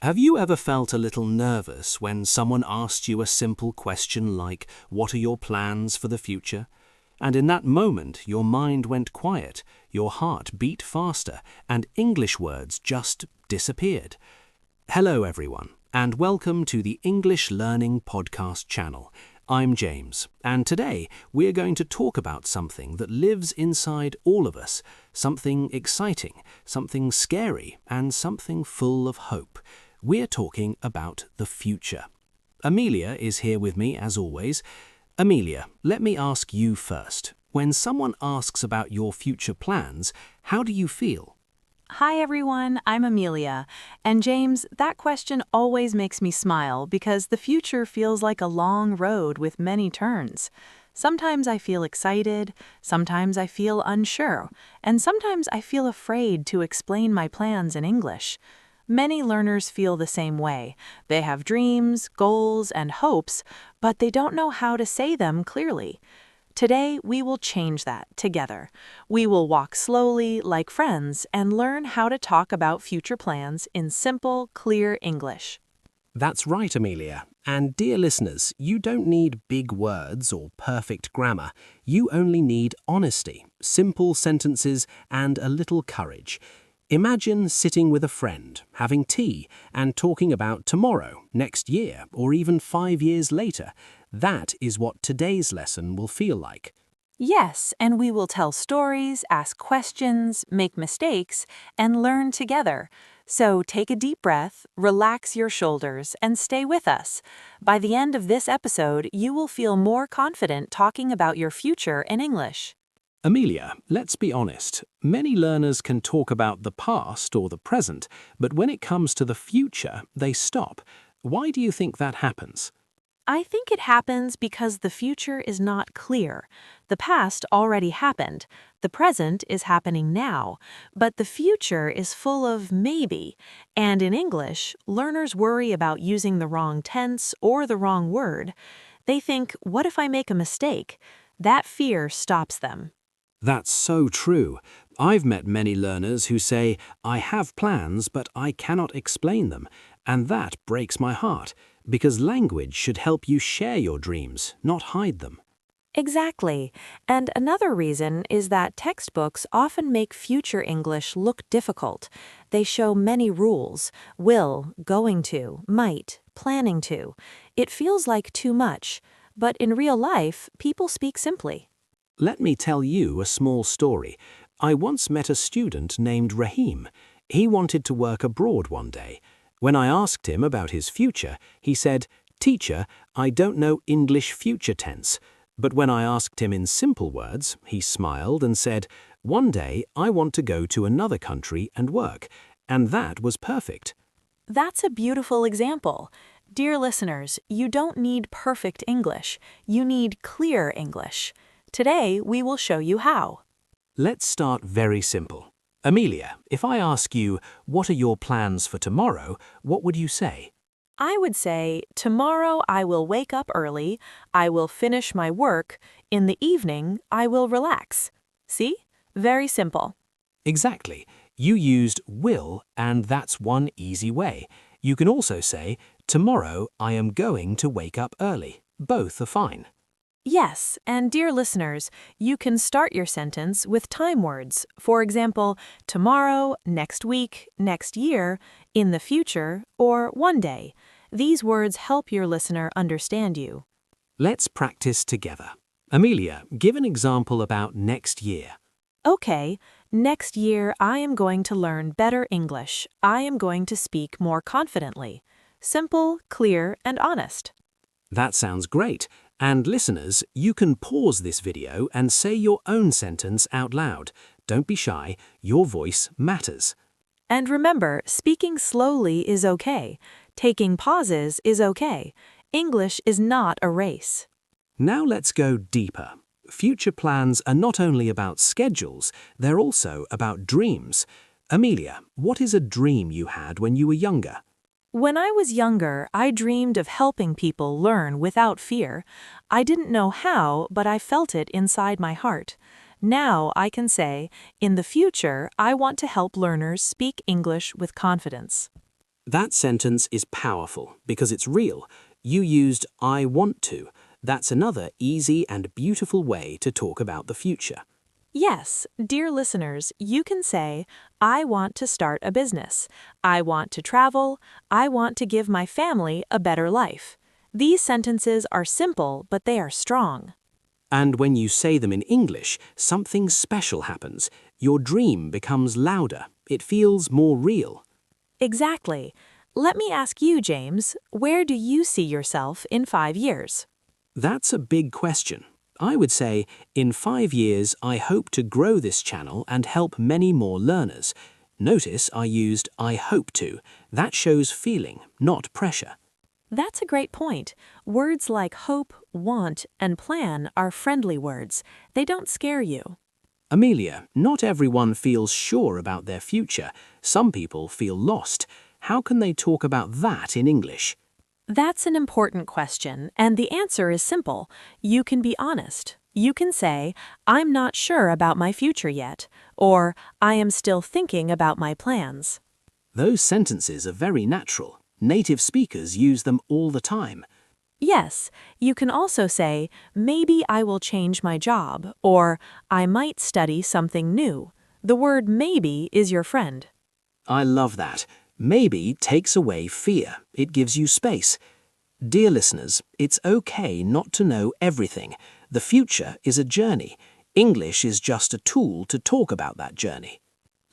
Have you ever felt a little nervous when someone asked you a simple question like, "What are your plans for the future?" And in that moment, your mind went quiet, your heart beat faster, and English words just disappeared? Hello, everyone, and welcome to the English Learning Podcast channel. I'm James, and today we're going to talk about something that lives inside all of us, something exciting, something scary, and something full of hope. We're talking about the future. Amelia is here with me as always. Amelia, let me ask you first. When someone asks about your future plans, how do you feel? Hi everyone, I'm Amelia. And James, that question always makes me smile because the future feels like a long road with many turns. Sometimes I feel excited, sometimes I feel unsure, and sometimes I feel afraid to explain my plans in English. Many learners feel the same way. They have dreams, goals, and hopes, but they don't know how to say them clearly. Today, we will change that together. We will walk slowly, like friends, and learn how to talk about future plans in simple, clear English. That's right, Amelia. And dear listeners, you don't need big words or perfect grammar. You only need honesty, simple sentences, and a little courage. Imagine sitting with a friend, having tea, and talking about tomorrow, next year, or even 5 years later. That is what today's lesson will feel like. Yes, and we will tell stories, ask questions, make mistakes, and learn together. So take a deep breath, relax your shoulders, and stay with us. By the end of this episode, you will feel more confident talking about your future in English. Amelia, let's be honest. Many learners can talk about the past or the present, but when it comes to the future, they stop. Why do you think that happens? I think it happens because the future is not clear. The past already happened. The present is happening now. But the future is full of maybe. And in English, learners worry about using the wrong tense or the wrong word. They think, what if I make a mistake? That fear stops them. That's so true. I've met many learners who say, "I have plans, but I cannot explain them." And that breaks my heart, because language should help you share your dreams, not hide them. Exactly. And another reason is that textbooks often make future English look difficult. They show many rules: will, going to, might, planning to. It feels like too much. But in real life, people speak simply. Let me tell you a small story. I once met a student named Rahim. He wanted to work abroad one day. When I asked him about his future, he said, "Teacher, I don't know English future tense." But when I asked him in simple words, he smiled and said, "One day I want to go to another country and work." And that was perfect. That's a beautiful example. Dear listeners, you don't need perfect English. You need clear English. Today, we will show you how. Let's start very simple. Amelia, if I ask you, "What are your plans for tomorrow?" what would you say? I would say, tomorrow I will wake up early, I will finish my work, in the evening I will relax. See? Very simple. Exactly. You used will, and that's one easy way. You can also say, "Tomorrow I am going to wake up early." Both are fine. Yes, and dear listeners, you can start your sentence with time words. For example, tomorrow, next week, next year, in the future, or one day. These words help your listener understand you. Let's practice together. Amelia, give an example about next year. Okay, next year I am going to learn better English. I am going to speak more confidently. Simple, clear, and honest. That sounds great. And listeners, you can pause this video and say your own sentence out loud. Don't be shy. Your voice matters. And remember, speaking slowly is okay. Taking pauses is okay. English is not a race. Now let's go deeper. Future plans are not only about schedules, they're also about dreams. Amelia, what is a dream you had when you were younger? When I was younger, I dreamed of helping people learn without fear. I didn't know how, but I felt it inside my heart. Now I can say, in the future, I want to help learners speak English with confidence. That sentence is powerful because it's real. You used I want to. That's another easy and beautiful way to talk about the future. Yes, dear listeners, you can say, I want to start a business. I want to travel. I want to give my family a better life. These sentences are simple, but they are strong. And when you say them in English, something special happens. Your dream becomes louder. It feels more real. Exactly. Let me ask you, James, where do you see yourself in 5 years? That's a big question. I would say, in 5 years, I hope to grow this channel and help many more learners. Notice I used I hope to. That shows feeling, not pressure. That's a great point. Words like hope, want, and plan are friendly words. They don't scare you. Amelia, not everyone feels sure about their future. Some people feel lost. How can they talk about that in English? That's an important question, and the answer is simple. You can be honest. You can say, I'm not sure about my future yet, or I am still thinking about my plans. Those sentences are very natural. Native speakers use them all the time. Yes, you can also say, maybe I will change my job, or I might study something new. The word maybe is your friend. I love that. Maybe takes away fear. It gives you space. Dear listeners, it's okay not to know everything. The future is a journey. English is just a tool to talk about that journey.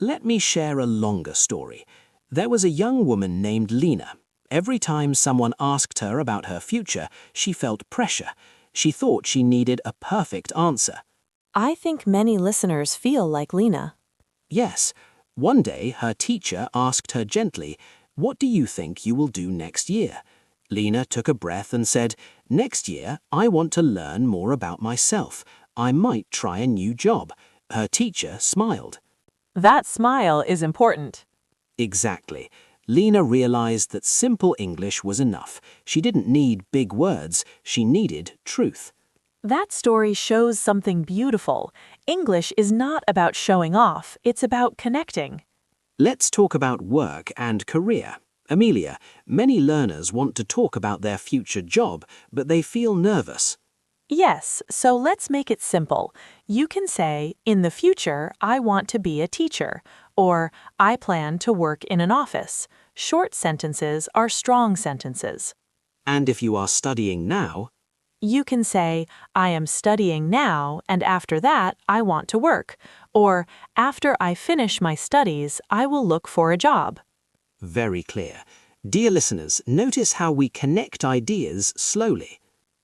Let me share a longer story. There was a young woman named Lena. Every time someone asked her about her future, she felt pressure. She thought she needed a perfect answer. I think many listeners feel like Lena. Yes, one day her teacher asked her gently, "What do you think you will do next year?" Lena took a breath and said, "Next year, I want to learn more about myself. I might try a new job." Her teacher smiled. That smile is important. Exactly. Lena realized that simple English was enough. She didn't need big words. She needed truth. That story shows something beautiful. English is not about showing off, it's about connecting. Let's talk about work and career. Amelia, many learners want to talk about their future job, but they feel nervous. Yes, so let's make it simple. You can say, in the future, I want to be a teacher, or I plan to work in an office. Short sentences are strong sentences. And if you are studying now, You can say, I am studying now, and after that, I want to work. Or, after I finish my studies, I will look for a job. very clear. Dear listeners, notice how we connect ideas slowly.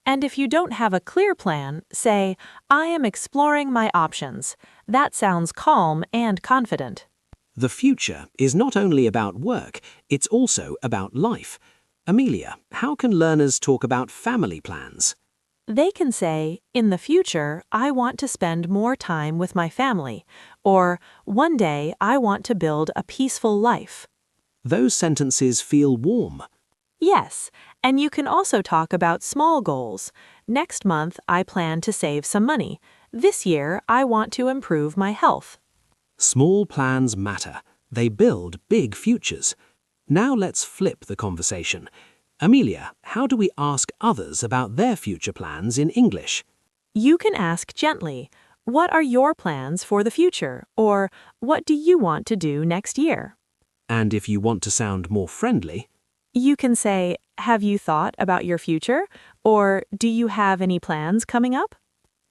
And if you don't have a clear plan, say, I am exploring my options. That sounds calm and confident. The future is not only about work, it's also about life. Amelia, how can learners talk about family plans? They can say, in the future, I want to spend more time with my family, or one day I want to build a peaceful life. Those sentences feel warm. Yes, and you can also talk about small goals. Next month, I plan to save some money. This year, I want to improve my health. Small plans matter. They build big futures. Now let's flip the conversation. Amelia, how do we ask others about their future plans in English? You can ask gently, what are your plans for the future? Or, what do you want to do next year? And if you want to sound more friendly, You can say, have you thought about your future? Or, do you have any plans coming up?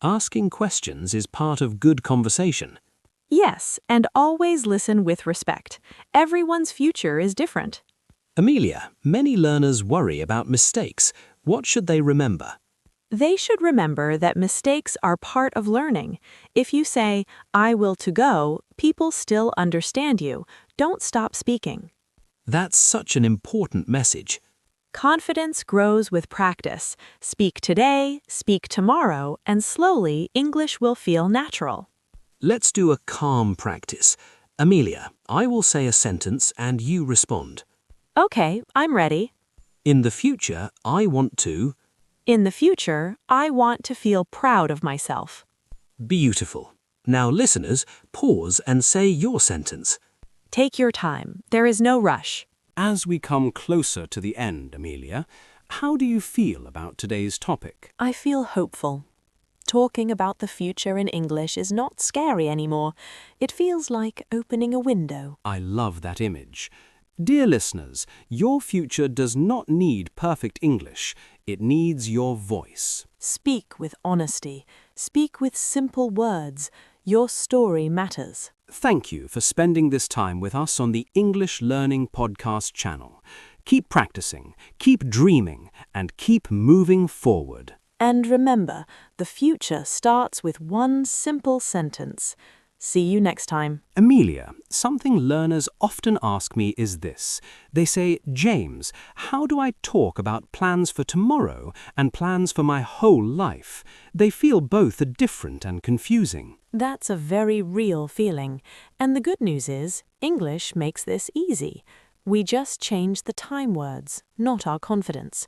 asking questions is part of good conversation. Yes, and always listen with respect. Everyone's future is different. Amelia, many learners worry about mistakes. What should they remember? They should remember that mistakes are part of learning. If you say, I will to go, people still understand you. Don't stop speaking. That's such an important message. Confidence grows with practice. Speak today, speak tomorrow, and slowly English will feel natural. Let's do a calm practice. Amelia, I will say a sentence and you respond. Okay, I'm ready. In the future, I want to... In the future, I want to feel proud of myself. Beautiful. Now listeners, pause and say your sentence. Take your time. There is no rush. As we come closer to the end, Amelia, how do you feel about today's topic? I feel hopeful. Talking about the future in English is not scary anymore. It feels like opening a window. I love that image. Dear listeners, your future does not need perfect English. It needs your voice. Speak with honesty. Speak with simple words. Your story matters. Thank you for spending this time with us on the English Learning Podcast channel. Keep practicing, keep dreaming, and keep moving forward. And remember, the future starts with one simple sentence. See you next time. Amelia, something learners often ask me is this. They say, James, how do I talk about plans for tomorrow and plans for my whole life? They feel both different and confusing. That's a very real feeling. And the good news is, English makes this easy. We just change the time words, not our confidence.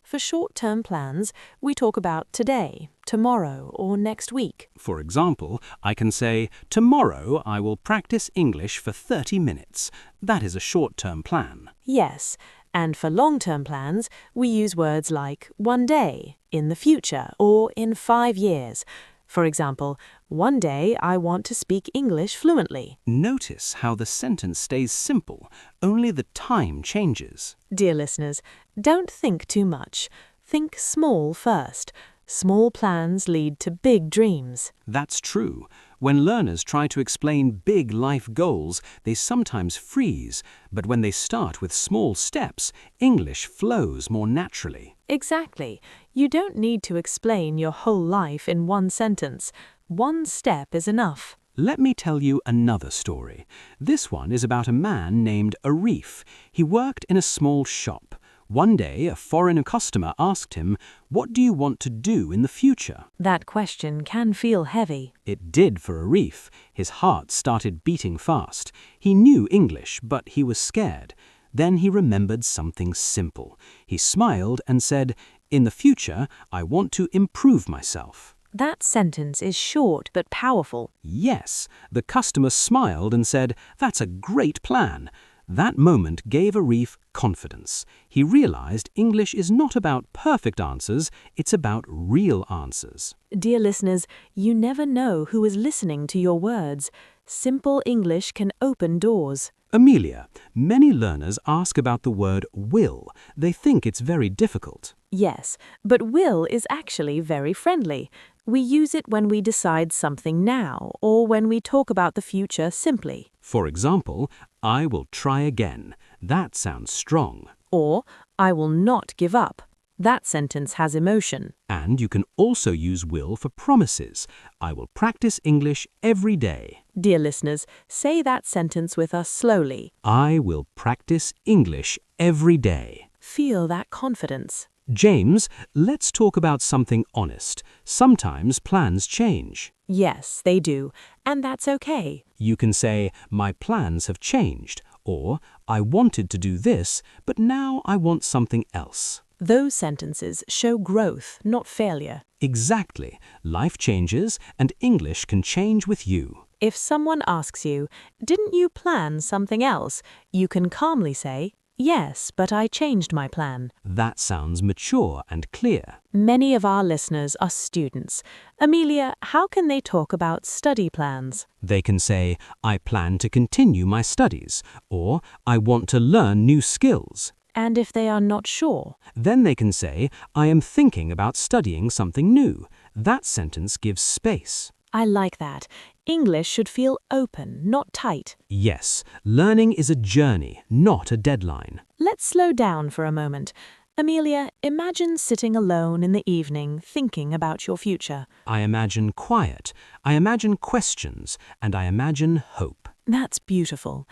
For short-term plans, we talk about today, tomorrow, or next week. For example, I can say, tomorrow I will practice English for 30 minutes. That is a short-term plan. Yes, and for long-term plans, we use words like one day, in the future, or in 5 years. For example, one day I want to speak English fluently. Notice how the sentence stays simple, only the time changes. Dear listeners, don't think too much. Think small first. Small plans lead to big dreams. That's true. When learners try to explain big life goals, they sometimes freeze. But when they start with small steps, English flows more naturally. Exactly. You don't need to explain your whole life in one sentence. One step is enough. Let me tell you another story. This one is about a man named Arif. He worked in a small shop. One day, a foreign customer asked him, "What do you want to do in the future?" That question can feel heavy. It did for Arif. His heart started beating fast. He knew English, but he was scared. Then he remembered something simple. He smiled and said, "In the future, I want to improve myself." That sentence is short but powerful. Yes, the customer smiled and said, "That's a great plan." That moment gave Arif confidence. He realized English is not about perfect answers, it's about real answers. Dear listeners, you never know who is listening to your words. Simple English can open doors. Amelia, many learners ask about the word will. They think it's very difficult. Yes, but will is actually very friendly. We use it when we decide something now, or when we talk about the future simply. For example, I will try again. That sounds strong. Or, I will not give up. That sentence has emotion. And you can also use will for promises. I will practice English every day. Dear listeners, say that sentence with us slowly. I will practice English every day. Feel that confidence. James, let's talk about something honest. Sometimes plans change. Yes, they do, and that's okay. You can say, my plans have changed, or I wanted to do this, but now I want something else. Those sentences show growth, not failure. Exactly. Life changes, and English can change with you. If someone asks you, "Didn't you plan something else?" you can calmly say, "Yes, but I changed my plan." That sounds mature and clear. Many of our listeners are students. Amelia, how can they talk about study plans? They can say, I plan to continue my studies, or I want to learn new skills. And if they are not sure? Then they can say, I am thinking about studying something new. That sentence gives space. I like that. English should feel open, not tight. Yes, learning is a journey, not a deadline. Let's slow down for a moment. Amelia, imagine sitting alone in the evening thinking about your future. I imagine quiet, I imagine questions, and I imagine hope. That's beautiful.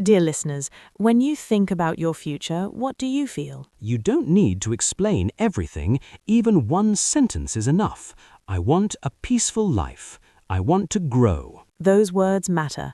Dear listeners, when you think about your future, what do you feel? You don't need to explain everything, even one sentence is enough. I want a peaceful life. I want to grow. Those words matter.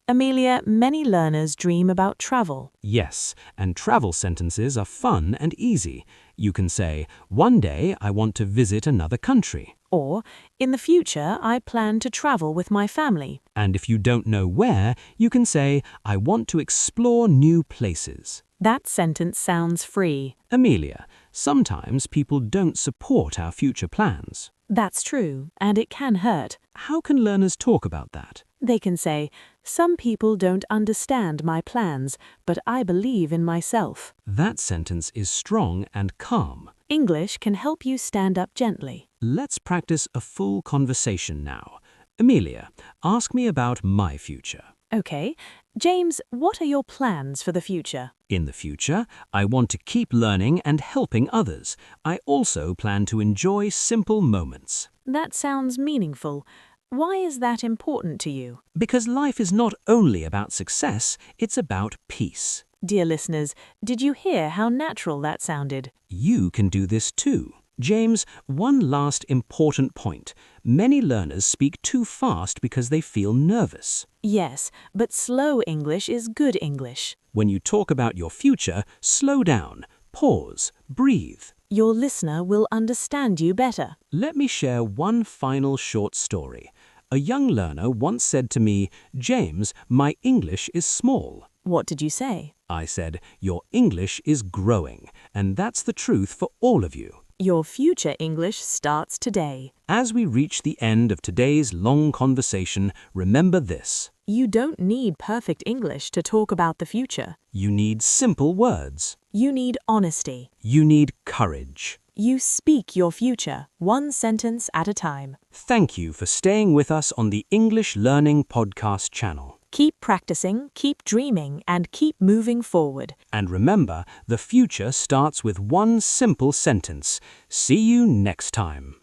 Amelia, many learners dream about travel. Yes, and travel sentences are fun and easy. You can say, one day I want to visit another country. Or, in the future, I plan to travel with my family. And if you don't know where, you can say, I want to explore new places. That sentence sounds free. Amelia, sometimes people don't support our future plans. That's true, and it can hurt. How can learners talk about that? They can say, some people don't understand my plans, but I believe in myself. That sentence is strong and calm. English can help you stand up gently. Let's practice a full conversation now. Amelia, ask me about my future. Okay. James, what are your plans for the future? In the future, I want to keep learning and helping others. I also plan to enjoy simple moments. That sounds meaningful. Why is that important to you? Because life is not only about success, it's about peace. Dear listeners, did you hear how natural that sounded? You can do this too. James, one last important point. Many learners speak too fast because they feel nervous. Yes, but slow English is good English. When you talk about your future, slow down, pause, breathe. Your listener will understand you better. Let me share one final short story. A young learner once said to me, James, my English is small. What did you say? I said, your English is growing, and that's the truth for all of you. Your future English starts today. As we reach the end of today's long conversation, remember this. You don't need perfect English to talk about the future. You need simple words. You need honesty. You need courage. You speak your future, one sentence at a time. Thank you for staying with us on the English Learning Podcast channel. Keep practicing, keep dreaming, and keep moving forward. And remember, the future starts with one simple sentence. See you next time.